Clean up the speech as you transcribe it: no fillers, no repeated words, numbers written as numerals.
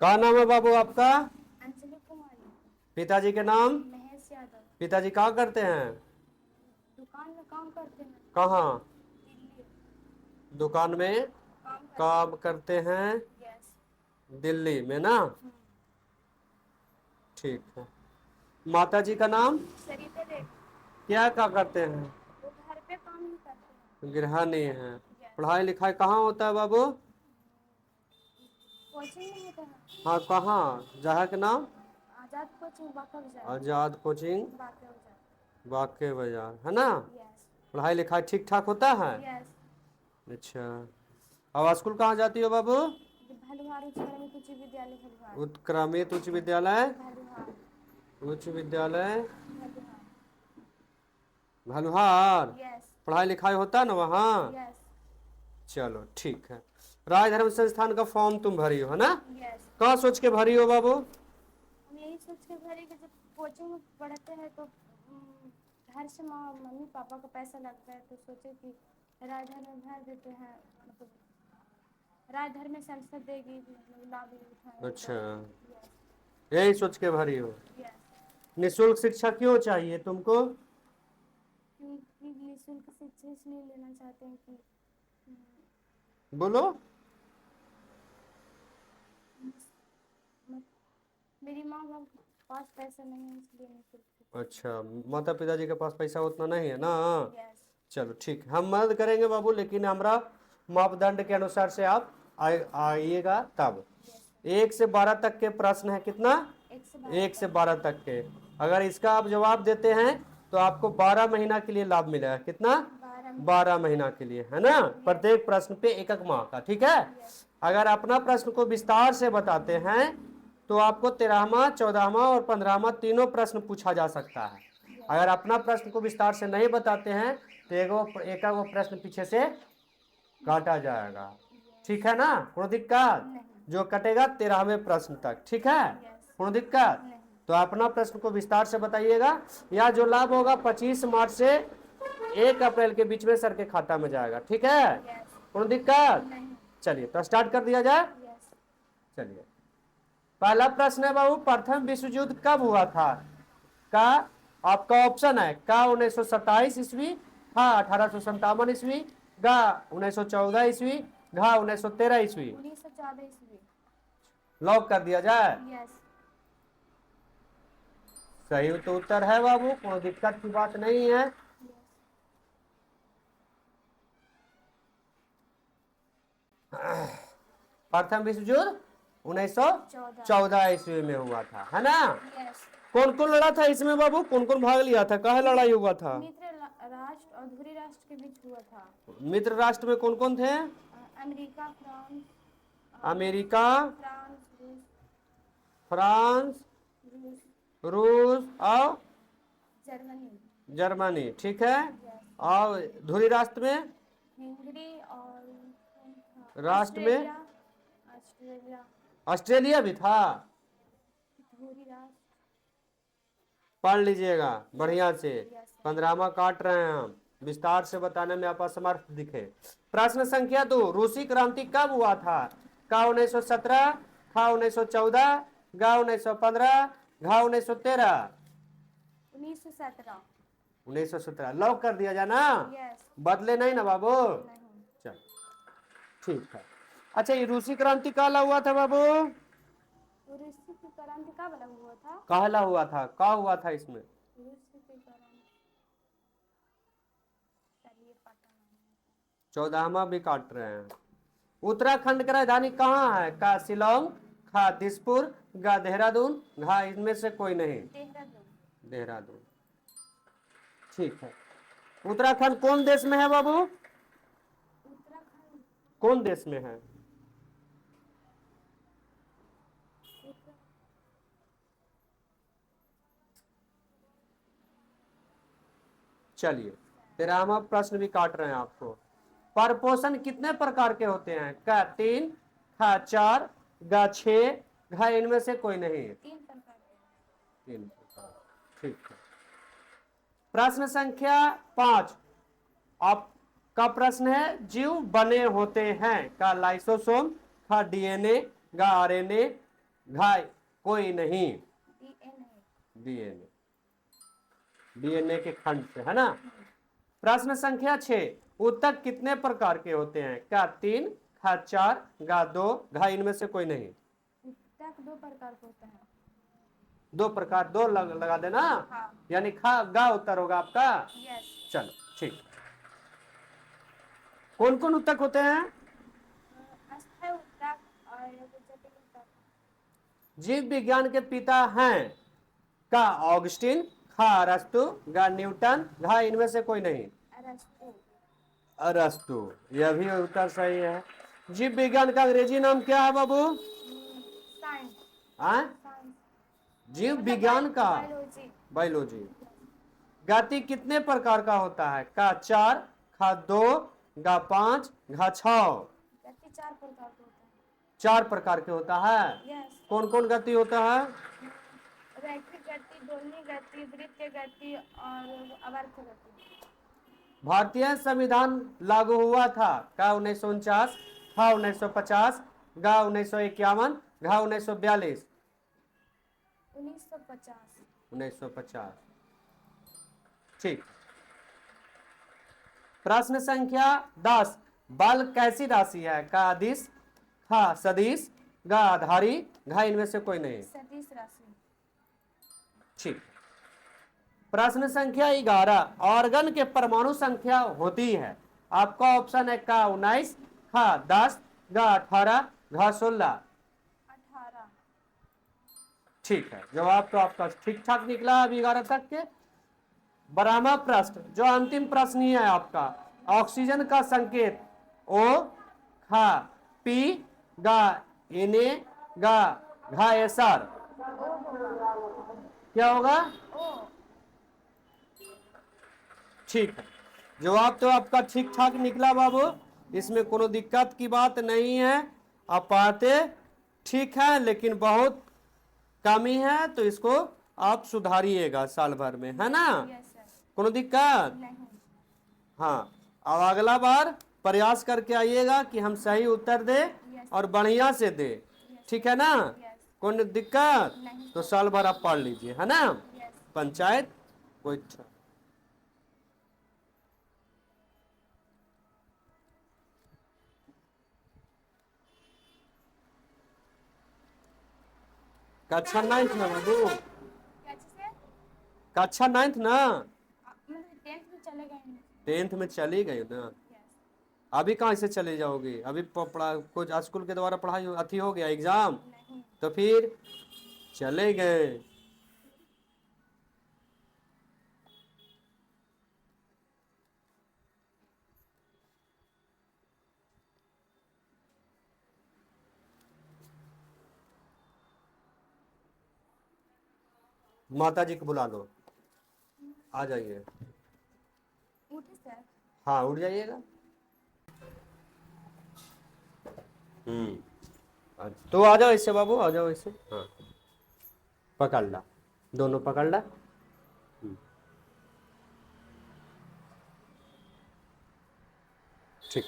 क्या नाम है बाबू आपका? अंजलि कुमारी। पिताजी के नाम? महेश यादव। पिताजी क्या करते हैं? दुकान में काम करते हैं। कहाँ? दिल्ली दुकान में काम करते काम करते हैं? हैं। यस। दिल्ली में ना? ठीक है। माता जी का नाम? सरिता देवी। क्या करते हैं? वो घर पे काम ही करते हैं। गृहिणी है। यस। पढ़ाई लिखाई कहाँ होता है बाबू? कोचिंग में होता है। हाँ, कहाँ जगह के नाम? आजाद कोचिंग बाका बाजार। आजाद कोचिंग बाका बाजार। बाके बाजार है ना? यस। पढ़ाई लिखाई ठीक ठाक होता है? यस। अच्छा। अब स्कूल कहाँ जाती हो बाबू? भलुहार उच्च प्राथमिक उच्च विद्यालय भलुहार। उत्क्रमित उच्च विद्यालय भलुहार। उच्च विद्यालय भलुहार। भलुहार। यस। पढ़ाई लिखाई होता है ना वहाँ? यस। चलो ठीक है। राजधर्म संस्थान का फॉर्म तुम भरी हो है ना? यस। कहाँ सोच के भरी हो बाबू? हम यही सोच के भरे कि जब कोचिंग में पढ़ते हैं तो घर से मम्मी पापा का पैसा लगता है, तो सोचे कि राजधर में भर देते हैं, मतलब राजधर में संस्था देगी, मतलब लाभ उठाएंगे तो। अच्छा, यस। यही सोच के भरी हो। यस। निःशुल्क शिक्षा क्यों चाहिए तुमको? क्योंकि निःशुल्क शिक्षा इसलिए लेना चाहते हैं कि बोलो। मत- मेरी माँ बाप के पास पैसा नहीं है, इसलिए निःशुल्क शिक्षा। अच्छा, माता पिताजी के पास पैसा उतना नहीं है ना? यस। चलो ठीक है, हम मदद करेंगे बाबू, लेकिन हमारा मापदंड के अनुसार से आप आइएगा तब। यस। 1 से 12 तक के प्रश्न है कितना? 1 से 12 1 से तक। 12 तक के। अगर इसका आप जवाब देते हैं तो आपको 12 महीना के लिए लाभ मिलेगा। कितना? 12 12 महीना के लिए है ना? यस। प्रत्येक प्रश्न पे 1 माह का। ठीक है। यस। अगर अपना प्रश्न को विस्तार से बताते हैं तो आपको 13वां 14वां और 15वां तीनों प्रश्न पूछा जा सकता है। अगर अपना प्रश्न को विस्तार से नहीं बताते हैं तो एक वो प्रश्न पीछे से काटा जाएगा। यस। ठीक है ना? कोई दिक्कत? नहीं। जो कटेगा 13वें प्रश्न तक। ठीक है? यस। कोई दिक्कत? नहीं। तो अपना प्रश्न को विस्तार से बताइएगा। या जो लाभ होगा 25 मार्च से 1 अप्रैल के बीच में सर के खाता में जाएगा। ठीक है? यस। कोई दिक्कत? नहीं। चलिए तो स्टार्ट कर दिया जाए। यस। चलिए, पहला प्रश्न है बाबू, प्रथम विश्व युद्ध कब हुआ था? का आपका ऑप्शन है का 1927 ईस्वी, हा 1857 ईस्वी, गा 1914 ईस्वी, घा 1913 ईस्वी। 1914 ईस्वी। लॉक कर दिया जाए। यस। सही तो उत्तर है बाबू, कोई दिक्कत की बात नहीं है। यस। प्रथम विश्व युद्ध 1914 ईस्वी में हुआ था है ना? यस। कौन कौन लड़ा था इसमें बाबू? कौन कौन भाग लिया था? कहा लड़ाई हुआ था? मित्र राष्ट्र और धुरी राष्ट्र के बीच हुआ था। मित्र राष्ट्र में कौन कौन थे? अमेरिका, फ्रांस, अमेरिका, फ्रांस, रूस। फ्रांस, रूस। रूस और जर्मनी। जर्मनी। ठीक है। यस। और धुरी राष्ट्र में? हंगरी और कौन था? राष्ट्र में ऑस्ट्रेलिया। ऑस्ट्रेलिया। ऑस्ट्रेलिया भी था। धुरी राष्ट्र। पढ़ लीजिएगा बढ़िया से। यस। 15वां काट रहे हैं हम, विस्तार से बताने में आप असमर्थ दिखे। प्रश्न संख्या 2, रूसी क्रांति कब हुआ था? का 1917, खा 1914, गा 1915, घा 1913। 1917। 1917 लॉक कर दिया जाए ना? यस। बदले नहीं ना बाबू? नहीं। चल ठीक है। अच्छा, ये रूसी क्रांति काला हुआ था बाबू? रूसी की क्रांति कब लगा हुआ था? कहला हुआ था, का हुआ था इसमें? रूसी की क्रांति, चलिए पता नहीं। 14वां भी काट रहे हैं। उत्तराखंड की राजधानी कहाँ है? का शिलोंग, खा दिसपुर, गा देहरादून, घा इनमें से कोई नहीं। देहरादून। देहरादून। ठीक है। उत्तराखंड कौन देश में है बाबू? उत्तराखंड। कौन देश में है? उत्तर। चलिए, 13वां प्रश्न भी काट रहे हैं आपको। परपोषण कितने प्रकार के होते हैं? का 3, खा 4, गा 6, घा इनमें से कोई नहीं। 3 प्रकार के। 3 प्रकार। ठीक है। प्रश्न संख्या 5 आपका प्रश्न है, जीव बने होते हैं? का लाइसोसोम, खा डीएनए, गा आरएनए, घाय कोई नहीं, DNA। डीएनए, डीएनए के खंड से, है ना। प्रश्न संख्या 6, उत्तक कितने प्रकार के होते हैं? क्या 3, खा 4, गा 2, घा इनमें से कोई नहीं। उत्तक 2 प्रकार के होते हैं। 2 प्रकार, 2 लगा देना। हाँ। यानी खा गा उत्तर होगा आपका। यस। चलो ठीक। कौन कौन उत्तक होते हैं? अस्थायी उत्तक और जटिल उत्तक। जीव विज्ञान के पिता हैं? का ऑगस्टीन, खा अरस्तु, गा न्यूटन, घा इनमें से कोई नहीं। अरस्तु। अरस्तु, यह भी उत्तर सही है। जीव विज्ञान का अंग्रेजी नाम क्या है बाबू? साइंस। हाँ, साइंस। जीव मतलब विज्ञान का, बायोलॉजी। बायोलॉजी। गति कितने प्रकार का होता है? का 4, खा 2, गा 5, घा 6। गति 4 प्रकार के होते हैं। 4 प्रकार के होता है। यस। कौन कौन गति होता है? रैखिक गति, दोलनी गति, वृत्तीय गति और आवर्त गति। भारतीय संविधान लागू हुआ था? का 1949, खा 1950, गा 1951, घा 1942। 1950। 1950, ठीक। प्रश्न संख्या 10, बल कैसी राशि है? का अदिश, खा सदिश, गा आधारी, घा इनमें से कोई नहीं। सदिश राशि। ठीक। प्रश्न संख्या 11, ऑर्गन के परमाणु संख्या होती है? आपका ऑप्शन है का 19, खा 10, गा 18, घा 16। 18। ठीक है, जवाब तो आपका ठीक ठाक निकला अभी 11 तक के। 12वां प्रश्न, जो अंतिम प्रश्न ही है आपका, ऑक्सीजन का संकेत ओ, खा पी, गा Na, गा घा एसआर। ओ होगा। क्या होगा? ओ। ठीक है, जवाब तो आपका ठीक ठाक निकला बाबू, इसमें कोनो दिक्कत की बात नहीं है। आप पढ़ते ठीक है, लेकिन बहुत कमी है, तो इसको आप सुधारिएगा साल भर में, है ना। Yes sir. कोनो दिक्कत नहीं। हाँ। अब अगला बार प्रयास करके आइएगा कि हम सही उत्तर दे और बढ़िया से दे, ठीक है ना। यस। कोई दिक्कत नहीं। तो साल भर आप पढ़ लीजिए, है ना। यस। पंचायत कोई कक्षा 9th ना बाबू? क्या चीज़ है? कक्षा 9th ना? मतलब 10th में चले गए हैं। 10th में चली गई ना? यस। अभी कहाँ से चले जाओगे? अभी पढ़ा कुछ स्कूल के द्वारा पढ़ाई अथी हो गया एग्जाम, नहीं। तो फिर चले गए। माता जी को बुला लो, आ जाइए। उठे सर। हाँ, उठ जाइएगा। तो आ जाओ इससे बाबू, आ जाओ इससे। हाँ, पकड़ ला, दोनों पकड़ ला। ठीक।